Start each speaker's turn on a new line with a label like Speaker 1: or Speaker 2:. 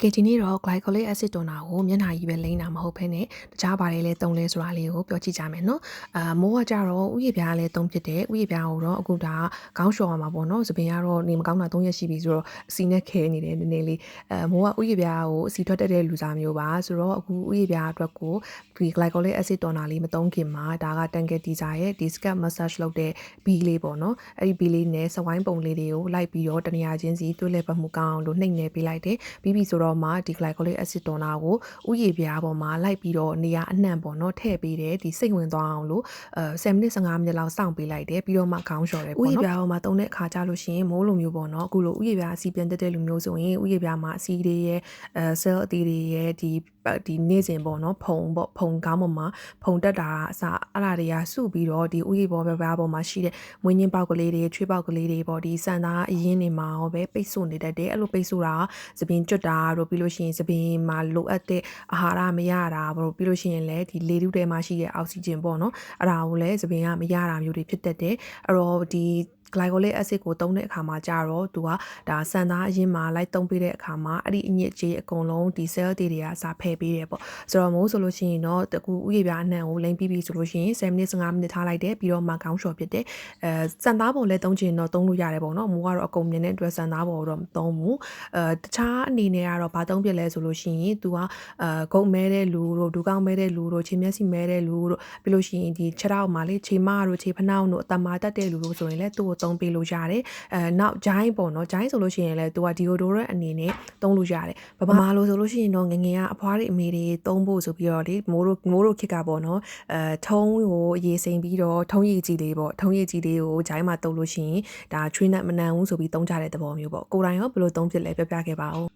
Speaker 1: ကဲဒီနေ့တော့ glycolic acid toner ကိုမျက်နှာကြီးပဲလိမ့်တာမဟုတ်ဘဲနဲ့တခြားဘာတွေလဲသုံးလဲဆိုတာလေးကိုပြောကြည့်ကြမယ်နော်မိုးကကြတော့ဥယျာဉ်ပြားလည်းသုံးဖြစ်တယ်ဥယျာဉ်ပြားကိုတော့အခုဒါခေါင်းလျှော်ရမှာပေါ့နော်သပင်ကတော့နေမကောင်းတာ3ရက်ရှိပြီဆိုတော့အစီနဲ့ခဲနေတယ်နည်းနည်းလေးမိုးကဥယျာဉ်ပြားကိုအစီထွက်တတ်တဲ့လူစားမျိုးပါဆိုတော့အခုဥယျာဉ်ပြားအတွက်ကိုဒီ glycolic acid toner လေးမသုံးခင်မှာဒါက Tangle Teezer ရဲ့ဒီ scalp massage လုပ်တဲ့ B လေးပေါ့နော်အဲ့ဒီ B လေးနဲ့စဝိုင်းပုံလေးတွေကိုလိုက်ပြီးတော့တနေရာချင်းစီတွေးလဲပတ်မှုကောင်းအောင်လို့နှိပ်နေပေးလိုက်တယ်ပြီးပြီဆိုတော့မှဒီ glycolic acid toner ကိုဥယျာဉ်ပြားပေါ်မှာလိုက်ပြီးတော့နေရာအနှံ့ပေါ့နော်ထည့်ပေးတယ်ဒီစိတ်ဝင်သွားအောင်လို့10မိနစ်15မိနစ်လောက်စောင့်ပေးလိုက်တယ်ပြီးတော့မှခေါင်းလျှော်တယ်ပေါ့နော်ဥယျာဉ်ပြားပေါ်မှာတုံးတဲ့အခါကြလို့ရှိရင်မိုးလိုမျိုးပေါ့နော်အခုလိုဥယျာဉ်ပြားအစီပြန်တက်တဲ့လူမျိုးဆိုရင်ဥယျာဉ်ပြားမှာအစီတွေရဲ့cell အသေးတွေရဲ့ဒီနေ့စဉ်ပေါ့နော်ဖုံပေါ့ဖုံကောင်းပေါ်မှာဖုံတက်တာအစအဲ့ဒါတွေကစုပြီးတော့ဒီဥယျာဉ်ပေါ်ပြားပေါ်မှာရှိတဲ့မွေးညင်းပေါက်ကလေးတွေချွေးပေါက်ကလေးတွေပေါ့ဒီစံသားအရင်းတွေမှာရောပဲပိတ်ဆို့နေတတ်တယ်အဲ့လိုပိတ်ဆို့တာသပင်ကျွတ်တာတို့ပြီးလို့ရှိရင်သပင်မှာလိုအပ်တဲ့အာဟာရမရတာတို့ပြီးလို့ရှိရင်လည်းဒီလေထုထဲမှာရှိတဲ့အောက်ဆီဂျင်ပေါ့နော်အဲ့ဒါကိုလည်းသပင်ကမရတာမျိုးတွေဖြစ်တတ်တယ်အဲ့တော့ဒီ glycolic acid ကိုသုံးတဲ့အခါမှာကြတော့သူကဒါစံသားအရင်မှာလိုက်သုံးပေးတဲ့အခါမှာအဲ့ဒီအညစ်အကြေးအကုန်လုံးဒီ cell တွေကစာဖယ်ပေးတယ်ပေါ့ဆိုတော့မိုးဆိုလို့ရှိရင်တော့တကူဥယျာဉ်ပြားအနှံ့ကိုလိမ့်ပြီးပြီဆိုလို့ရှိရင်10မိနစ်15မိနစ်ထားလိုက်တယ်ပြီးတော့မှခေါင်းလျှော်ဖြစ်တယ်စံသားပေါ်လည်းသုံးချင်တော့သုံးလို့ရတယ်ပေါ့နော်မိုးကတော့အကုန်မြင်တဲ့အတွက်စံသားပေါ်တော့မသုံးဘူးတခြားအနေနဲ့ကတော့ဘာသုံးပြလဲဆိုလို့ရှိရင်သူကဂုတ်မဲတဲ့လူတို့ဒူးကောင်းမဲတဲ့လူတို့ခြေမျက်စိမဲတဲ့လူတို့ပြီးလို့ရှိရင်ဒီခြေထောက်မှာလေခြေမတို့ခြေဖနှောက်တို့အတမာတက်တဲ့လူတို့ဆိုရင်လည်းသူ့ကိုသုံးပေးလို့ရတယ်နောက်ဂျိုင်းပေါ့နော်ဂျိုင်းဆိုလို့ရှိရင်လည်းသူက deodorant အနေနဲ့သုံးလို့ရတယ်ဗမာလိုဆိုလို့ရှိရင်တော့ငငယ်ကအဖွားတွေအမေတွေသုံးဖို့ဆိုပြီးတော့လေမိုးတို့ခစ်ကပေါ့နော်ထုံးကိုရေစိမ်ပြီးတော့ထုံးရည်ကြီးလေးပေါ့ထုံးရည်ကြီးလေးကိုဂျိုင်းမှာတုပ်လို့ရှိရင်ဒါချွေးနဲ့မနံဘူးဆိုပြီးသုံးကြတဲ့သဘောမျိုးပေါ့ကိုယ်တိုင်ရောဘယ်လိုသုံးဖြစ်လဲပြောပြခဲ့ပါဦး